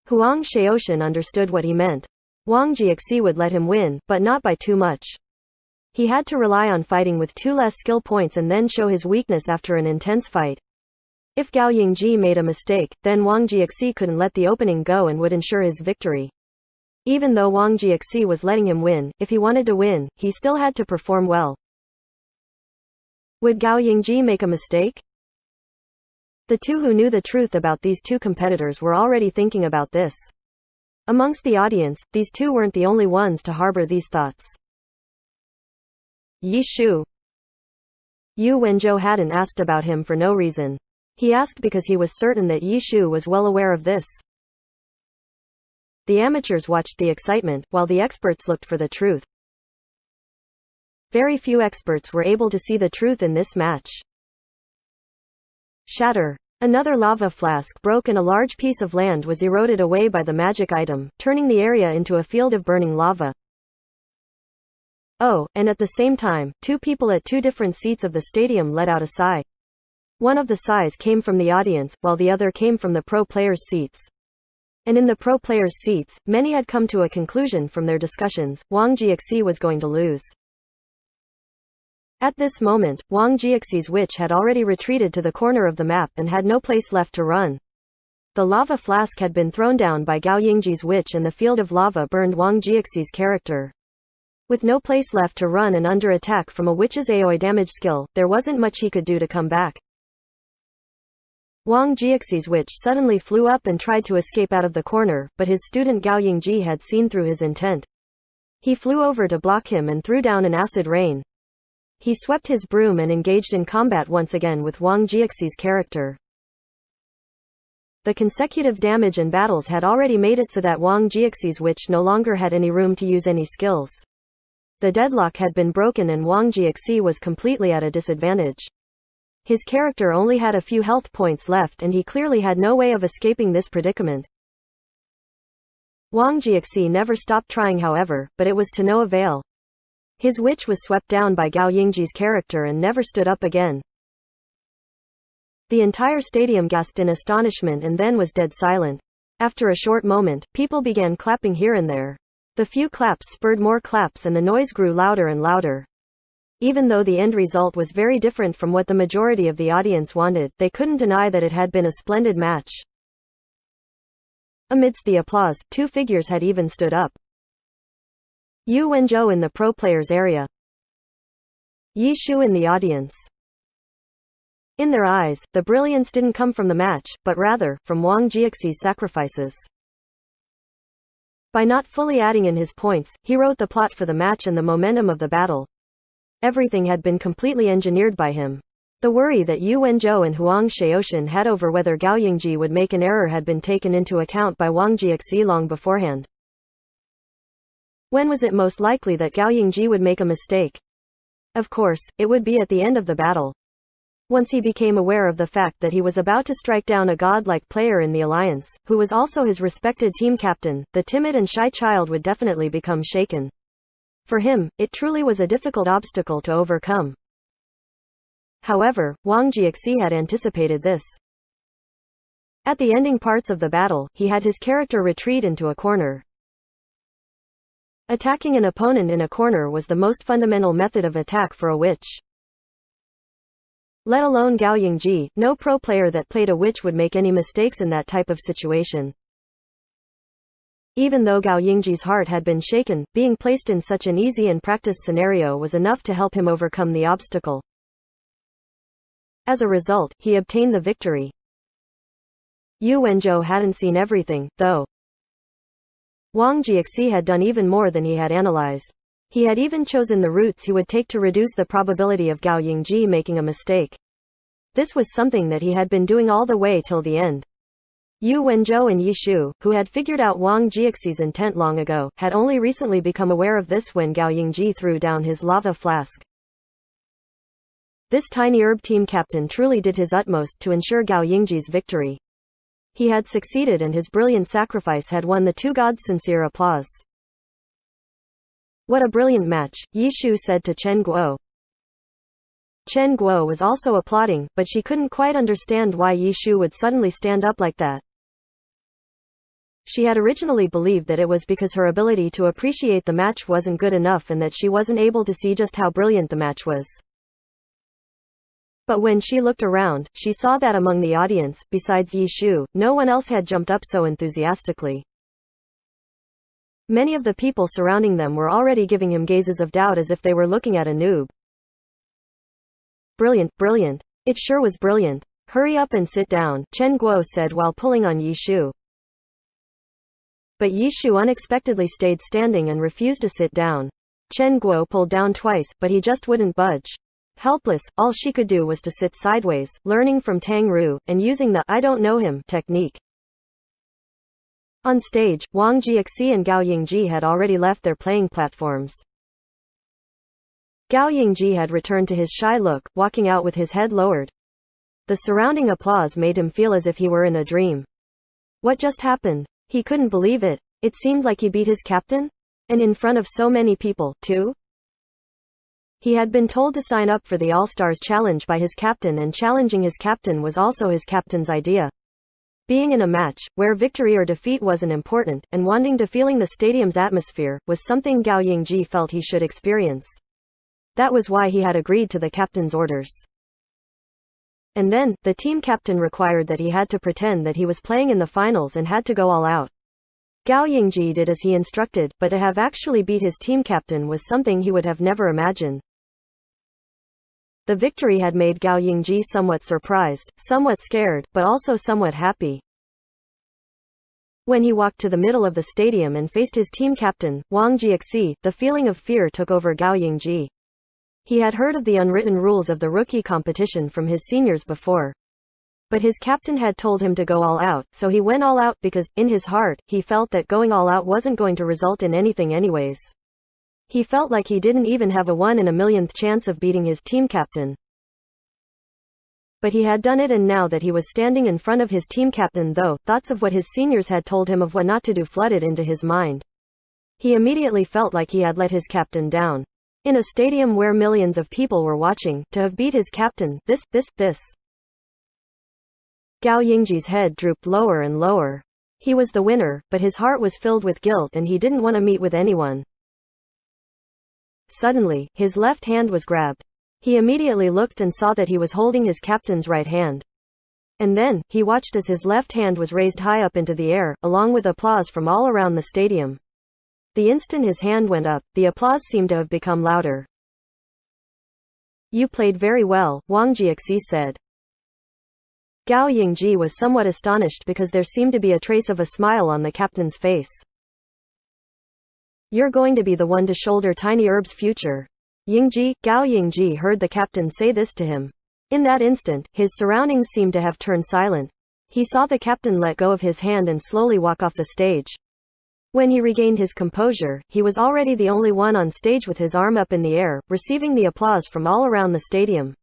Huang Xiaoshan understood what he meant. Wang Jiaxi would let him win, but not by too much. He had to rely on fighting with 2 less skill points and then show his weakness after an intense fight. If Gao Yingji made a mistake, then Wang Jiaxi couldn't let the opening go and would ensure his victory. Even though Wang Jiaxi was letting him win, if he wanted to win, he still had to perform well. Would Gao Yingji make a mistake? The 2 who knew the truth about these 2 competitors were already thinking about this. Amongst the audience, these 2 weren't the only ones to harbor these thoughts. Yi Shu. Yu Wenzhou hadn't asked about him for no reason. He asked because he was certain that Yi Shu was well aware of this. The amateurs watched the excitement, while the experts looked for the truth. Very few experts were able to see the truth in this match. Shatter. Another lava flask broke and a large piece of land was eroded away by the magic item, turning the area into a field of burning lava. Oh, and at the same time, two people at two different seats of the stadium let out a sigh. One of the sighs came from the audience, while the other came from the pro players' seats. And in the pro players' seats, many had come to a conclusion from their discussions: Wang Jiaxi was going to lose. At this moment, Wang Jiaxi's witch had already retreated to the corner of the map and had no place left to run. The lava flask had been thrown down by Gao Yingji's witch and the field of lava burned Wang Jiaxi's character. With no place left to run and under attack from a witch's AoE damage skill, there wasn't much he could do to come back. Wang Jiaxi's witch suddenly flew up and tried to escape out of the corner, but his student Gao Yingji had seen through his intent. He flew over to block him and threw down an acid rain. He swept his broom and engaged in combat once again with Wang Jiaxi's character. The consecutive damage and battles had already made it so that Wang Jiaxi's witch no longer had any room to use any skills. The deadlock had been broken and Wang Jiaxi was completely at a disadvantage. His character only had a few health points left and he clearly had no way of escaping this predicament. Wang Jiaxi never stopped trying however, but it was to no avail. His witch was swept down by Gao Yingji's character and never stood up again. The entire stadium gasped in astonishment and then was dead silent. After a short moment, people began clapping here and there. The few claps spurred more claps and the noise grew louder and louder. Even though the end result was very different from what the majority of the audience wanted, they couldn't deny that it had been a splendid match. Amidst the applause, two figures had even stood up. Yu Wenzhou in the pro players area. Yi Shu in the audience. In their eyes, the brilliance didn't come from the match, but rather, from Wang Jiaxi's sacrifices. By not fully adding in his points, he wrote the plot for the match and the momentum of the battle. Everything had been completely engineered by him. The worry that Yu Wenzhou and Huang Shaoxin had over whether Gao Yingji would make an error had been taken into account by Wang Jiaxi long beforehand. When was it most likely that Gao Yingji would make a mistake? Of course, it would be at the end of the battle. Once he became aware of the fact that he was about to strike down a godlike player in the alliance, who was also his respected team captain, the timid and shy child would definitely become shaken. For him, it truly was a difficult obstacle to overcome. However, Wang Jiaxi had anticipated this. At the ending parts of the battle, he had his character retreat into a corner. Attacking an opponent in a corner was the most fundamental method of attack for a witch. Let alone Gao Yingji, no pro player that played a witch would make any mistakes in that type of situation. Even though Gao Yingji's heart had been shaken, being placed in such an easy and practiced scenario was enough to help him overcome the obstacle. As a result, he obtained the victory. Yu Wenzhou hadn't seen everything, though. Wang Jiaxi had done even more than he had analyzed. He had even chosen the routes he would take to reduce the probability of Gao Yingji making a mistake. This was something that he had been doing all the way till the end. Yu Wenzhou and Yi Shu, who had figured out Wang Jiaxi's intent long ago, had only recently become aware of this when Gao Yingji threw down his lava flask. This tiny herb team captain truly did his utmost to ensure Gao Yingji's victory. He had succeeded and his brilliant sacrifice had won the two gods' sincere applause. What a brilliant match, Yi Shu said to Chen Guo. Chen Guo was also applauding, but she couldn't quite understand why Yi Shu would suddenly stand up like that. She had originally believed that it was because her ability to appreciate the match wasn't good enough and that she wasn't able to see just how brilliant the match was. But when she looked around, she saw that among the audience, besides Yi Shu, no one else had jumped up so enthusiastically. Many of the people surrounding them were already giving him gazes of doubt as if they were looking at a noob. Brilliant, brilliant. It sure was brilliant. Hurry up and sit down, Chen Guo said while pulling on Yi Shu. But Yi Shu unexpectedly stayed standing and refused to sit down. Chen Guo pulled down twice, but he just wouldn't budge. Helpless, all she could do was to sit sideways, learning from Tang Ru, and using the "I don't know him" technique. On stage, Wang Jiaxi and Gao Yingji had already left their playing platforms. Gao Yingji had returned to his shy look, walking out with his head lowered. The surrounding applause made him feel as if he were in a dream. What just happened? He couldn't believe it. It seemed like he beat his captain? And in front of so many people, too? He had been told to sign up for the All-Stars Challenge by his captain, and challenging his captain was also his captain's idea. Being in a match, where victory or defeat wasn't important, and wanting to feeling the stadium's atmosphere, was something Gao Yingji felt he should experience. That was why he had agreed to the captain's orders. And then, the team captain required that he had to pretend that he was playing in the finals and had to go all out. Gao Yingji did as he instructed, but to have actually beat his team captain was something he would have never imagined. The victory had made Gao Yingji somewhat surprised, somewhat scared, but also somewhat happy. When he walked to the middle of the stadium and faced his team captain, Wang Jiexi, the feeling of fear took over Gao Yingji. He had heard of the unwritten rules of the rookie competition from his seniors before. But his captain had told him to go all out, so he went all out because, in his heart, he felt that going all out wasn't going to result in anything anyways. He felt like he didn't even have a 1 in a millionth chance of beating his team captain. But he had done it, and now that he was standing in front of his team captain though, thoughts of what his seniors had told him of what not to do flooded into his mind. He immediately felt like he had let his captain down. In a stadium where millions of people were watching, to have beat his captain, this. Gao Yingji's head drooped lower and lower. He was the winner, but his heart was filled with guilt and he didn't want to meet with anyone. Suddenly, his left hand was grabbed. He immediately looked and saw that he was holding his captain's right hand. And then, he watched as his left hand was raised high up into the air, along with applause from all around the stadium. The instant his hand went up, the applause seemed to have become louder. "You played very well," Wang Jiexi said. Gao Yingji was somewhat astonished because there seemed to be a trace of a smile on the captain's face. "You're going to be the one to shoulder Tiny Herb's future. Yingji." Gao Yingji heard the captain say this to him. In that instant, his surroundings seemed to have turned silent. He saw the captain let go of his hand and slowly walk off the stage. When he regained his composure, he was already the only one on stage with his arm up in the air, receiving the applause from all around the stadium.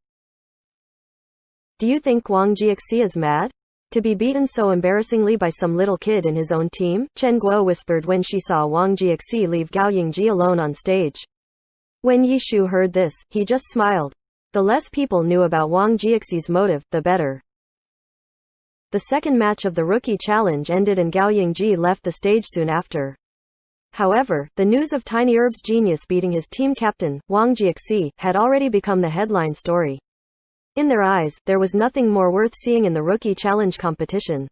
"Do you think Wang Jiexi is mad? To be beaten so embarrassingly by some little kid in his own team?" Chen Guo whispered when she saw Wang Jiexi leave Gao Yingji alone on stage. When Yi Shu heard this, he just smiled. The less people knew about Wang Jiexi's motive, the better. The second match of the Rookie Challenge ended and Gao Yingji left the stage soon after. However, the news of Tiny Herb's genius beating his team captain, Wang Jiexi, had already become the headline story. In their eyes, there was nothing more worth seeing in the Rookie Challenge competition.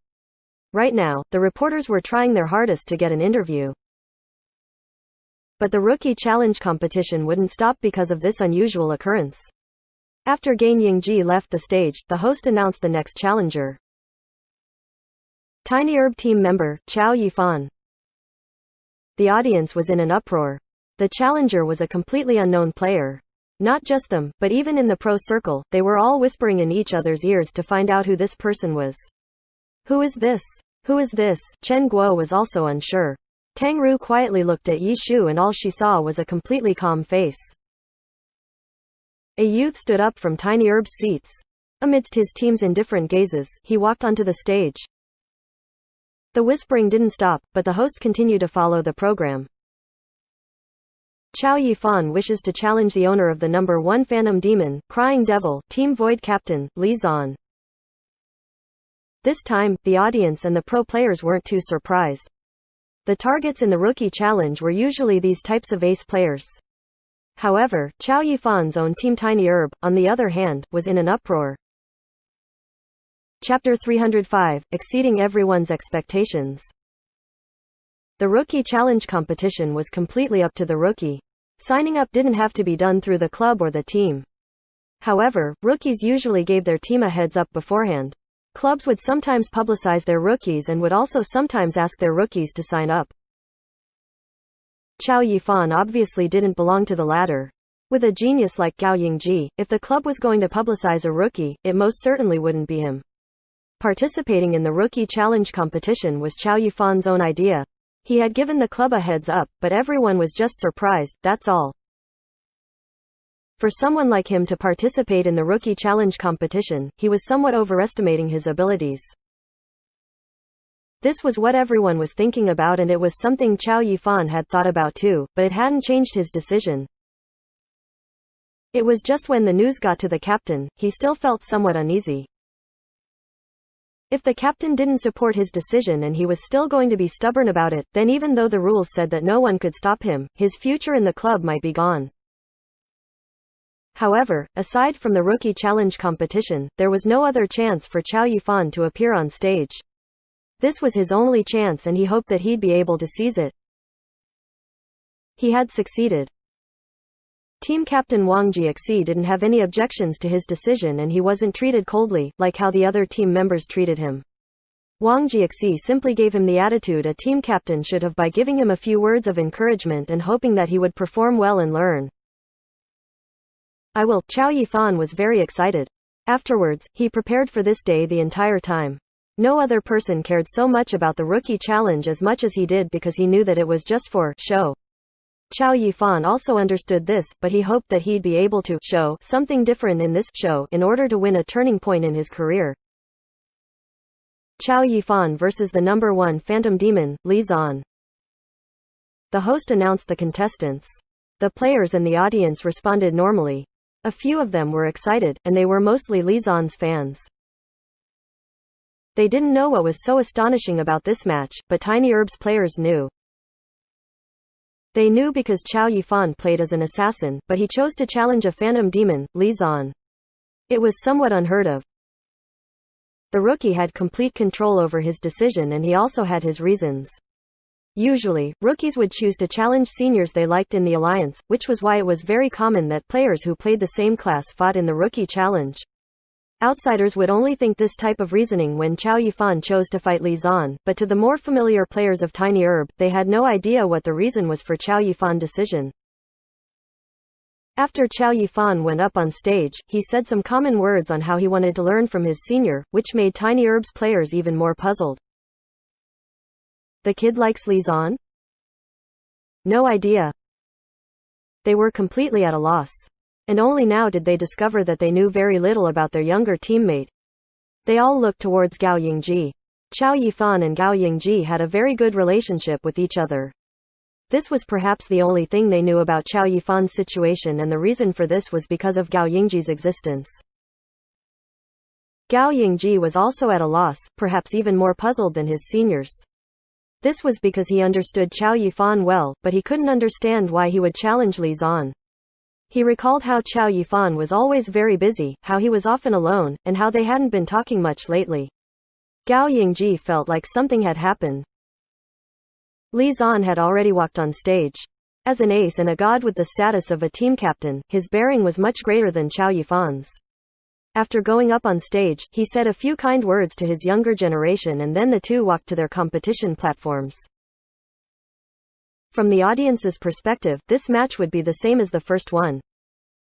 Right now, the reporters were trying their hardest to get an interview. But the Rookie Challenge competition wouldn't stop because of this unusual occurrence. After Gao Yingji left the stage, the host announced the next challenger. Tiny Herb team member, Chao Yifan. The audience was in an uproar. The challenger was a completely unknown player. Not just them, but even in the pro circle, they were all whispering in each other's ears to find out who this person was. Who is this? Who is this? Chen Guo was also unsure. Tang Ru quietly looked at Yi Shu and all she saw was a completely calm face. A youth stood up from Tiny Herb's seats. Amidst his team's indifferent gazes, he walked onto the stage. The whispering didn't stop, but the host continued to follow the program. Chao Yifan wishes to challenge the owner of the number 1 Phantom Demon, Crying Devil, Team Void Captain, Li Zan. This time, the audience and the pro players weren't too surprised. The targets in the Rookie Challenge were usually these types of ace players. However, Chao Yifan's own team Tiny Herb, on the other hand, was in an uproar. Chapter 305, Exceeding Everyone's Expectations. The Rookie Challenge competition was completely up to the rookie. Signing up didn't have to be done through the club or the team. However, rookies usually gave their team a heads up beforehand. Clubs would sometimes publicize their rookies and would also sometimes ask their rookies to sign up. Chao Yifan obviously didn't belong to the latter. With a genius like Gao Yingji, if the club was going to publicize a rookie, it most certainly wouldn't be him. Participating in the Rookie Challenge competition was Chao Yifan's own idea. He had given the club a heads up, but everyone was just surprised, that's all. For someone like him to participate in the Rookie Challenge competition, he was somewhat overestimating his abilities. This was what everyone was thinking about, and it was something Chow Yifan had thought about too, but it hadn't changed his decision. It was just when the news got to the captain, he still felt somewhat uneasy. If the captain didn't support his decision and he was still going to be stubborn about it, then even though the rules said that no one could stop him, his future in the club might be gone. However, aside from the Rookie Challenge competition, there was no other chance for Chow Yifan to appear on stage. This was his only chance, and he hoped that he'd be able to seize it. He had succeeded. Team captain Wang Jiexi didn't have any objections to his decision, and he wasn't treated coldly, like how the other team members treated him. Wang Jiexi simply gave him the attitude a team captain should have by giving him a few words of encouragement and hoping that he would perform well and learn. I will. Chow Yifan was very excited. Afterwards, he prepared for this day the entire time. No other person cared so much about the Rookie Challenge as much as he did, because he knew that it was just for show. Chow Yifan also understood this, but he hoped that he'd be able to show something different in this show in order to win a turning point in his career. Chow Yifan versus the number 1 Phantom Demon, Li Zan. The host announced the contestants. The players and the audience responded normally. A few of them were excited, and they were mostly Li Zan's fans. They didn't know what was so astonishing about this match, but Tiny Herb's players knew. They knew because Chow Yifan played as an assassin, but he chose to challenge a phantom demon, Li Zan. It was somewhat unheard of. The rookie had complete control over his decision, and he also had his reasons. Usually, rookies would choose to challenge seniors they liked in the alliance, which was why it was very common that players who played the same class fought in the Rookie Challenge. Outsiders would only think this type of reasoning when Chow Yifan chose to fight Li Zan, but to the more familiar players of Tiny Herb, they had no idea what the reason was for Chow Yifan's decision. After Chow Yifan went up on stage, he said some common words on how he wanted to learn from his senior, which made Tiny Herb's players even more puzzled. The kid likes Li Zan? No idea. They were completely at a loss. And only now did they discover that they knew very little about their younger teammate. They all looked towards Gao Yingji. Chow Yifan and Gao Yingji had a very good relationship with each other. This was perhaps the only thing they knew about Chow Yifan's situation, and the reason for this was because of Gao Yingji's existence. Gao Yingji was also at a loss, perhaps even more puzzled than his seniors. This was because he understood Chow Yifan well, but he couldn't understand why he would challenge Li Zan. He recalled how Chow Yifan was always very busy, how he was often alone, and how they hadn't been talking much lately. Gao Yingji felt like something had happened. Li Zan had already walked on stage. As an ace and a god with the status of a team captain, his bearing was much greater than Chow Yifan's. After going up on stage, he said a few kind words to his younger generation, and then the two walked to their competition platforms. From the audience's perspective, this match would be the same as the first one.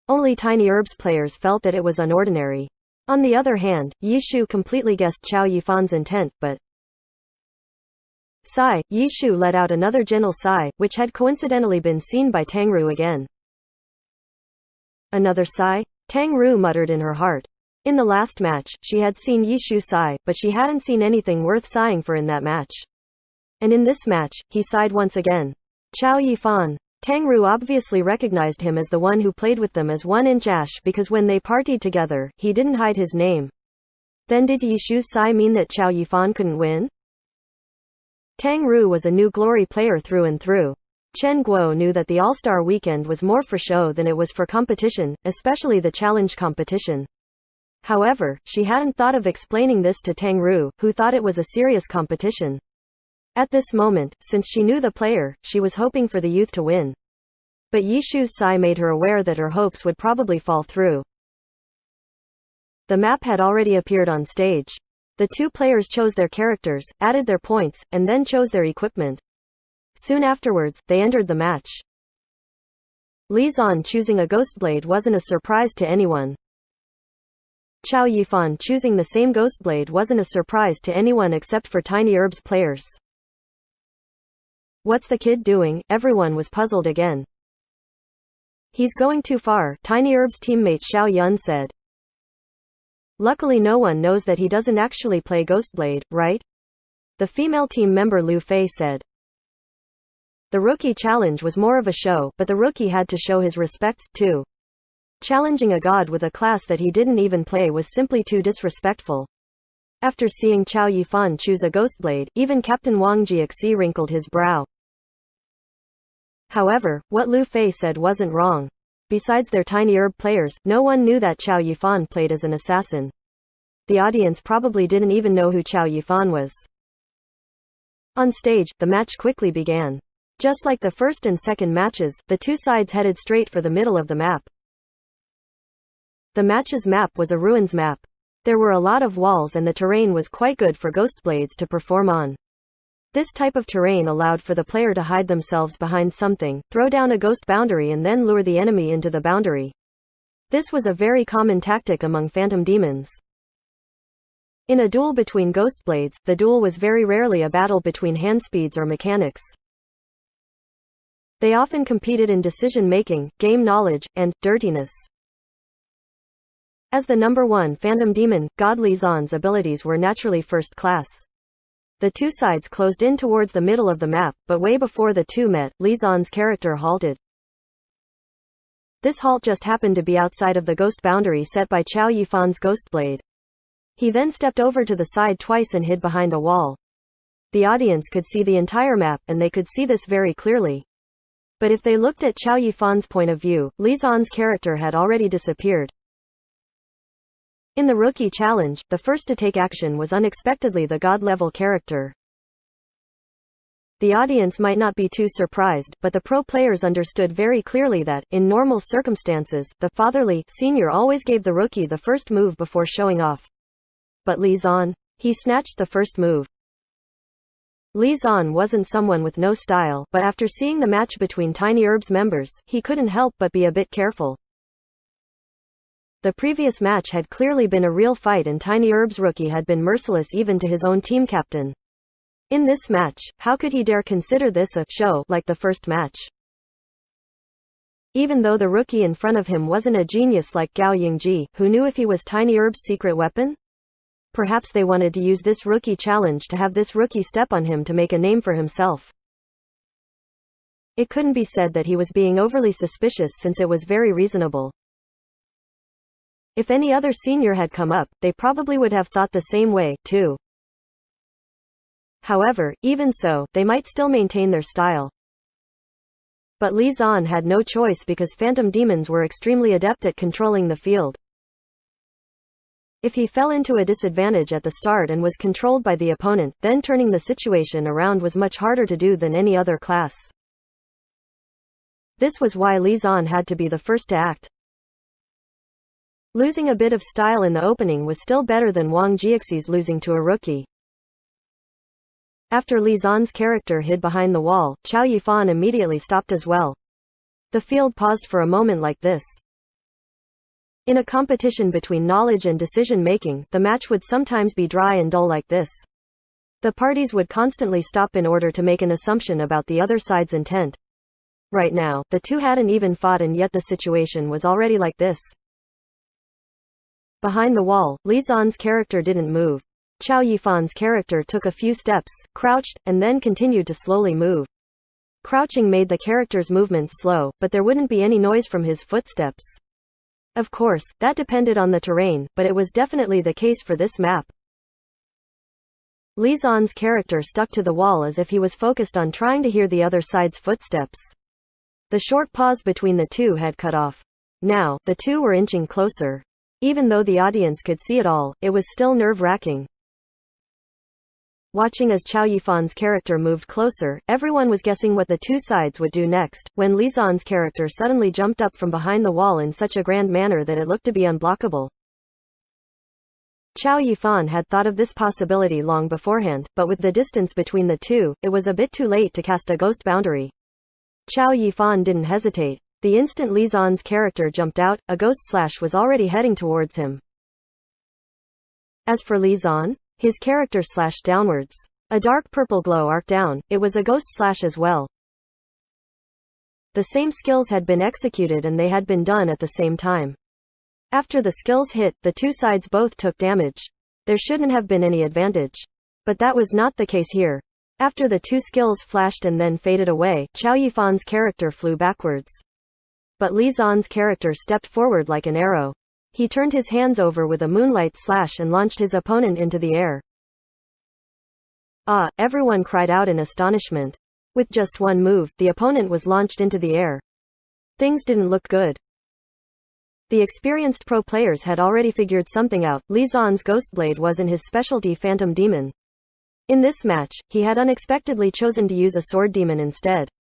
Only Tiny Herb's players felt that it was unordinary. On the other hand, Yishu completely guessed Chow Yifan's intent, but sigh, Yishu let out another gentle sigh, which had coincidentally been seen by Tangru again. Another sigh? Tangru muttered in her heart. In the last match, she had seen Yishu sigh, but she hadn't seen anything worth sighing for in that match. And in this match, he sighed once again. Chow Yifan. Tangru obviously recognized him as the one who played with them as 1-inch Ash, because when they partied together, he didn't hide his name. Then did Yishu's sigh mean that Chow Yifan couldn't win? Tangru was a new glory player through and through. Chen Guo knew that the All-Star Weekend was more for show than it was for competition, especially the challenge competition. However, she hadn't thought of explaining this to Tangru, who thought it was a serious competition. At this moment, since she knew the player, she was hoping for the youth to win. But Yishu's sigh made her aware that her hopes would probably fall through. The map had already appeared on stage. The two players chose their characters, added their points, and then chose their equipment. Soon afterwards, they entered the match. Li Zan choosing a Ghostblade wasn't a surprise to anyone. Chow Yifan choosing the same Ghostblade wasn't a surprise to anyone except for Tiny Herb's players. What's the kid doing? Everyone was puzzled again. He's going too far, Tiny Herb's teammate Xiao Yun said. Luckily no one knows that he doesn't actually play Ghostblade, right? The female team member Lu Fei said. The rookie challenge was more of a show, but the rookie had to show his respects, too. Challenging a god with a class that he didn't even play was simply too disrespectful. After seeing Chao Yifan choose a Ghostblade, even Captain Wang Jiaxi wrinkled his brow. However, what Lu Fei said wasn't wrong. Besides their Tiny Herb players, no one knew that Chao Yifan played as an assassin. The audience probably didn't even know who Chao Yifan was. On stage, the match quickly began. Just like the first and second matches, the two sides headed straight for the middle of the map. The match's map was a ruins map. There were a lot of walls and the terrain was quite good for Ghostblades to perform on. This type of terrain allowed for the player to hide themselves behind something, throw down a ghost boundary and then lure the enemy into the boundary. This was a very common tactic among phantom demons. In a duel between Ghostblades, the duel was very rarely a battle between hand speeds or mechanics. They often competed in decision-making, game knowledge, and dirtiness. As the number one phantom demon, God Li Zan's abilities were naturally first class. The two sides closed in towards the middle of the map, but way before the two met, Li Zan's character halted. This halt just happened to be outside of the ghost boundary set by Chao Yifan's Ghostblade. He then stepped over to the side twice and hid behind a wall. The audience could see the entire map, and they could see this very clearly. But if they looked at Chao Yifan's point of view, Li Zan's character had already disappeared. In the Rookie Challenge, the first to take action was unexpectedly the God-level character. The audience might not be too surprised, but the pro players understood very clearly that, in normal circumstances, the fatherly senior always gave the rookie the first move before showing off. But Li Zan? He snatched the first move. Li Zan wasn't someone with no style, but after seeing the match between Tiny Herb's members, he couldn't help but be a bit careful. The previous match had clearly been a real fight and Tiny Herb's rookie had been merciless even to his own team captain. In this match, how could he dare consider this a show like the first match? Even though the rookie in front of him wasn't a genius like Gao Yingji, who knew if he was Tiny Herb's secret weapon? Perhaps they wanted to use this rookie challenge to have this rookie step on him to make a name for himself. It couldn't be said that he was being overly suspicious since it was very reasonable. If any other senior had come up, they probably would have thought the same way, too. However, even so, they might still maintain their style. But Li Zan had no choice because phantom demons were extremely adept at controlling the field. If he fell into a disadvantage at the start and was controlled by the opponent, then turning the situation around was much harder to do than any other class. This was why Li Zan had to be the first to act. Losing a bit of style in the opening was still better than Wang Jiaxi's losing to a rookie. After Li Zan's character hid behind the wall, Chao Yifan immediately stopped as well. The field paused for a moment like this. In a competition between knowledge and decision-making, the match would sometimes be dry and dull like this. The parties would constantly stop in order to make an assumption about the other side's intent. Right now, the two hadn't even fought and yet the situation was already like this. Behind the wall, Li Zan's character didn't move. Chao Yifan's character took a few steps, crouched, and then continued to slowly move. Crouching made the character's movements slow, but there wouldn't be any noise from his footsteps. Of course, that depended on the terrain, but it was definitely the case for this map. Li Zan's character stuck to the wall as if he was focused on trying to hear the other side's footsteps. The short pause between the two had cut off. Now, the two were inching closer. Even though the audience could see it all, it was still nerve-wracking. Watching as Chao Yifan's character moved closer, everyone was guessing what the two sides would do next, when Li Zan's character suddenly jumped up from behind the wall in such a grand manner that it looked to be unblockable. Chao Yifan had thought of this possibility long beforehand, but with the distance between the two, it was a bit too late to cast a ghost boundary. Chao Yifan didn't hesitate. The instant Li Zan's character jumped out, a ghost slash was already heading towards him. As for Li Zan, his character slashed downwards. A dark purple glow arced down, it was a ghost slash as well. The same skills had been executed and they had been done at the same time. After the skills hit, the two sides both took damage. There shouldn't have been any advantage. But that was not the case here. After the two skills flashed and then faded away, Chao Yifan's character flew backwards. But Li Zan's character stepped forward like an arrow. He turned his hands over with a moonlight slash and launched his opponent into the air. Ah! Everyone cried out in astonishment. With just one move, the opponent was launched into the air. Things didn't look good. The experienced pro players had already figured something out. Li Zan's Ghostblade wasn't his specialty, Phantom Demon. In this match, he had unexpectedly chosen to use a Sword Demon instead.